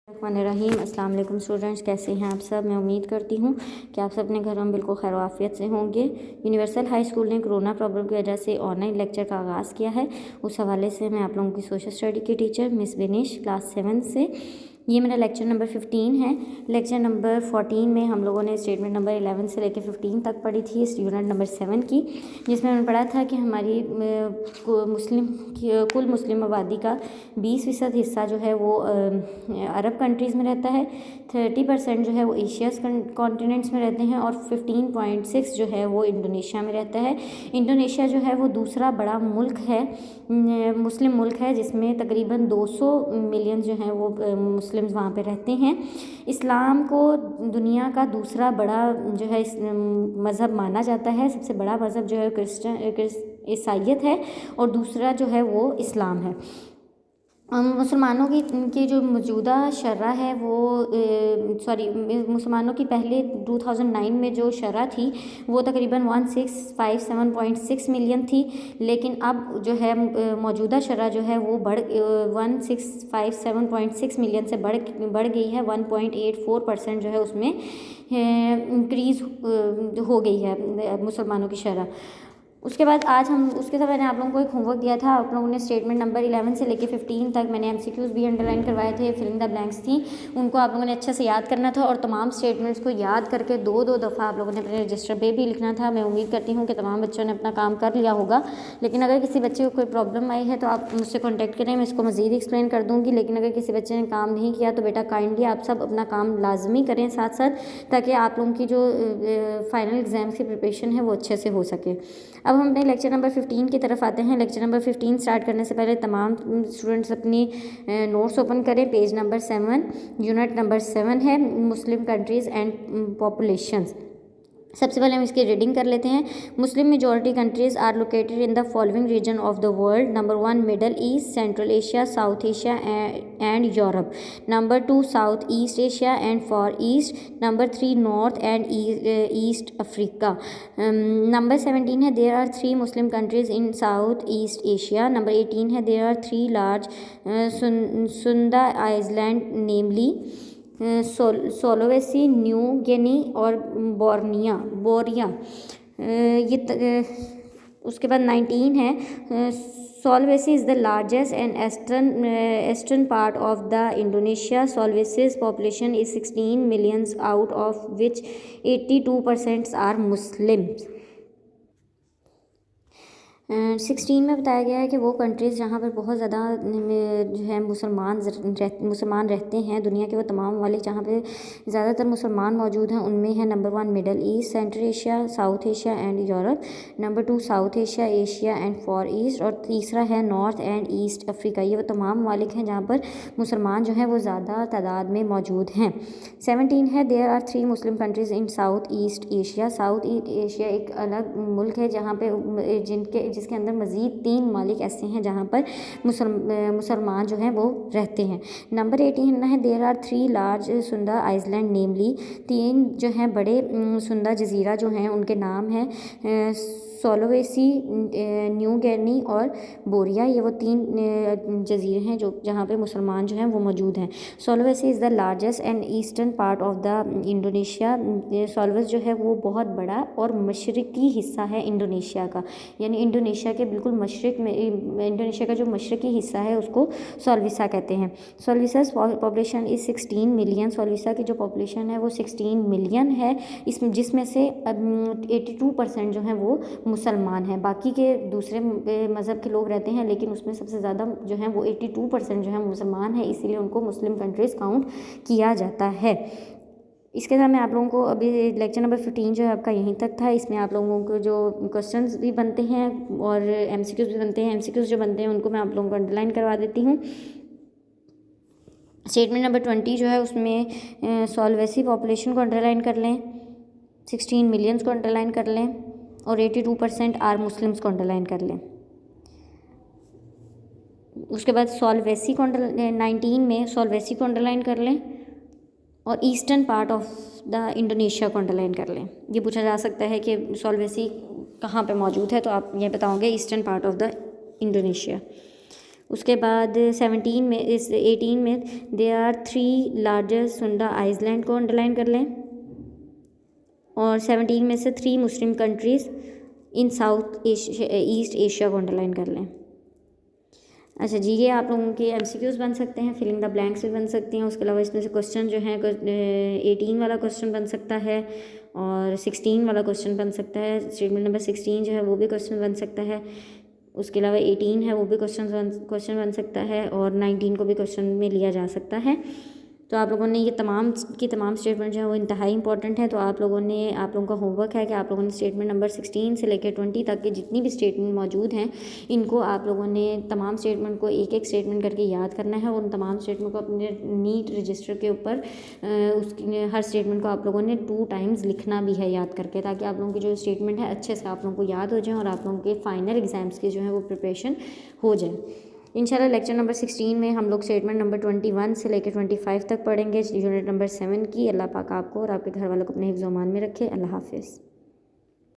रहीम अस्सलाम वालेकुम स्टूडेंट्स, कैसे हैं आप सब। मैं उम्मीद करती हूँ कि आप सब अपने घरों में बिल्कुल खैर आफियत से होंगे। यूनिवर्सल हाई स्कूल ने कोरोना प्रॉब्लम की वजह से ऑनलाइन लेक्चर का आगाज़ किया है। उस हवाले से मैं आप लोगों की सोशल स्टडी की टीचर मिस बिनिश क्लास 7 से। ये मेरा लेक्चर नंबर 15 है। लेक्चर नंबर 14 में हम लोगों ने स्टेटमेंट नंबर 11 से लेकर 15 तक पढ़ी थी इस यूनिट नंबर 7 की, जिसमें हमने पढ़ा था कि हमारी कुल मुस्लिम आबादी का 20% हिस्सा जो है वो अरब कंट्रीज़ में रहता है, 30% जो है वो एशियाज़ कॉन्टिनेंट्स में रहते हैं और 15.6 जो है वो इंडोनेशिया में रहता है। इंडोनेशिया जो है वो दूसरा बड़ा मुल्क है, मुस्लिम मुल्क है, जिसमें तकरीबन 200 मिलियन जो हैं वो मुस्लिम्स वहाँ पे रहते हैं। इस्लाम को दुनिया का दूसरा बड़ा जो है मज़हब माना जाता है। सबसे बड़ा मज़हब जो है ईसाईयत है और दूसरा जो है वो इस्लाम है। मुसलमानों की जो मौजूदा शरह है वो मुसलमानों की पहले 2009 में जो शरह थी वो तकरीबन 1657.6 मिलियन थी, लेकिन अब जो है मौजूदा शरह जो है वो 1657.6 मिलियन से बढ़ गई है। 1.84% जो है उसमें इंक्रीज़ हो गई है मुसलमानों की शरह। उसके बाद उसके साथ मैंने आप लोगों को एक होमवर्क दिया था। आप लोगों ने स्टेटमेंट नंबर 11 से लेकर 15 तक मैंने MCQs भी अंडरलाइन करवाए थे, फिलिंग द ब्लैंक्स थी, उनको आप लोगों ने अच्छे से याद करना था और तमाम स्टेटमेंट्स को याद करके दो दफ़ा आप लोगों ने अपने रजिस्टर पे भी लिखना था। मैं उम्मीद करती हूँ कि तमाम बच्चों ने अपना काम कर लिया होगा, लेकिन अगर किसी बच्चे को कोई प्रॉब्लम आई है तो आप मुझसे कॉन्टैक्ट करें, मैं इसको मज़ीद एक्सप्लेन कर दूँगी। लेकिन अगर किसी बच्चे ने काम नहीं किया तो बेटा काइंडली आप सब अपना काम लाजमी करें साथ साथ, ताकि आप लोगों की जो फाइनल एग्ज़ाम्स की प्रिपरेशन है वो अच्छे से हो सके। अब हम अपने लेक्चर नंबर 15 की तरफ आते हैं। लेक्चर नंबर 15 स्टार्ट करने से पहले तमाम स्टूडेंट्स अपनी नोट्स ओपन करें। पेज नंबर 7, यूनिट नंबर 7 है मुस्लिम कंट्रीज़ एंड पॉपुलेशंस। सबसे पहले हम इसकी रीडिंग कर लेते हैं। Muslim majority countries are located in the following region of the world. Number 1 Middle East, Central Asia, South Asia and Europe. Number 2 South East Asia and Far East. Number 3 North and East Africa. Number 17 है there are 3 Muslim countries in South East Asia. Number 18 है there are 3 large Sunda island namely Sulawesi, New Guinea और Borneo. उसके बाद 19 है Sulawesi is the largest and eastern part of the Indonesia. Sulawesi's population is 16 millions, out of which 82% are Muslims. 16 में बताया गया है कि वो कंट्रीज़ जहाँ पर बहुत ज़्यादा जो है मुसलमान रहते हैं, दुनिया के वो तमाम वाले जहाँ पे ज़्यादातर मुसलमान मौजूद हैं, उनमें है number 1 Middle East, Central Asia, South Asia and Europe. Number 2 south Asia, Asia and Far east. और तीसरा है नॉर्थ एंड ईस्ट अफ्रीका। ये वो तमाम मालिक हैं जहाँ पर मुसलमान जो हैं वो ज़्यादा तादाद में मौजूद हैं। 17 है there are 3 Muslim countries in South East Asia. South East Asia एक अलग मुल्क है जहाँ पे जिसके अंदर मज़ीद 3 मालिक ऐसे हैं जहाँ पर मुसलमान जो हैं वो रहते हैं। नंबर 18 है there are 3 large Sunda island namely. 3 जो हैं बड़े सुंदा जजीरा जो हैं उनके नाम हैं सोलोवेसी, न्यू गिनी और बोरिया। ये वो 3 जजीरे हैं जो जहाँ पे मुसलमान जो हैं वो मौजूद हैं। Sulawesi is the largest and eastern part of the Indonesia. Sulawesi जो है वो बहुत बड़ा और मशरक़ी हिस्सा है इंडोनेशिया का, यानी इंडोनेशिया के बिल्कुल मशरक़ में, इंडोनेशिया का जो मशरक़ी हिस्सा है उसको सोलविसा कहते हैं। सोलविसा's पॉपुलेशन इज़ 16 मिलियन। सोलविसा की जो पॉपुलेशन है वो 16 मिलियन है, इसमें जिसमें से 82% जो हैं वो मुसलमान हैं। बाकी के दूसरे मज़हब के लोग रहते हैं, लेकिन उसमें सबसे ज़्यादा जो हैं वो 82% जो हैं मुसलमान हैं, इसीलिए उनको मुस्लिम कंट्रीज़ काउंट किया जाता है। इसके साथ मैं आप लोगों को अभी लेक्चर नंबर 15 जो है आपका यहीं तक था। इसमें आप लोगों को जो क्वेश्चंस भी बनते हैं और MCQs भी बनते हैं, MCQs जो बनते हैं उनको मैं आप लोगों को अंडरलाइन करवा देती हूँ। स्टेटमेंट नंबर 20 जो है उसमें सोलवेसी पॉपुलेशन को अंडरलाइन कर लें, 16 मिलियंस को अंडरलाइन कर लें और 82% आर मुस्लिम्स को अंडरलाइन कर लें। उसके बाद सोलवेसी को 19 में सोलवेसी को अंडरलाइन कर लें और eastern part of the Indonesia को अंडरलाइन कर लें। ये पूछा जा सकता है कि सोलवेसी कहाँ पे मौजूद है, तो आप ये बताओगे eastern part of the Indonesia. उसके बाद 17 में, इस 18 में, they are 3 largest Sunda island को अंडरलाइन कर लें। और 17 में से 3 Muslim countries in South East Asia को अंडरलाइन कर लें। अच्छा जी, ये आप लोगों के MCQs बन सकते हैं, फिलिंग द ब्लैंक्स भी बन सकती हैं। उसके अलावा इसमें से क्वेश्चन जो है 18 वाला क्वेश्चन बन सकता है और 16 वाला क्वेश्चन बन सकता है। स्टेटमेंट नंबर 16 जो है वो भी क्वेश्चन बन सकता है। उसके अलावा 18 है वो भी क्वेश्चन बन सकता है और 19 को भी क्वेश्चन में लिया जा सकता है। तो आप लोगों ने ये तमाम की तमाम स्टेटमेंट जो है वो इंतहाई इंपॉर्टेंट है। तो आप लोगों का होमवर्क है कि आप लोगों ने स्टेटमेंट नंबर 16 से लेकर 20 तक के जितनी भी स्टेटमेंट मौजूद हैं, इनको आप लोगों ने तमाम स्टेटमेंट को एक एक स्टेटमेंट करके याद करना है। और उन तमाम स्टेटमेंट को अपने नीट रजिस्टर के ऊपर उसकी हर स्टेटमेंट को आप लोगों ने 2 टाइम्स लिखना भी है याद करके, ताकि आप लोगों की जो स्टेटमेंट है अच्छे से आप लोगों को याद हो जाए और आप लोगों के फाइनल एग्जाम्स की जो है वो प्रिपरेशन हो जाए। इंशाल्लाह लेक्चर नंबर 16 में हम लोग स्टेटमेंट नंबर 21 से लेकर 25 तक पढ़ेंगे, यूनिट नंबर 7 की। अल्लाह पाक आपको और आपके घर वालों को अपने हिफ्ज़-ओ-अमान में रखे। अल्लाह हाफ़िज़।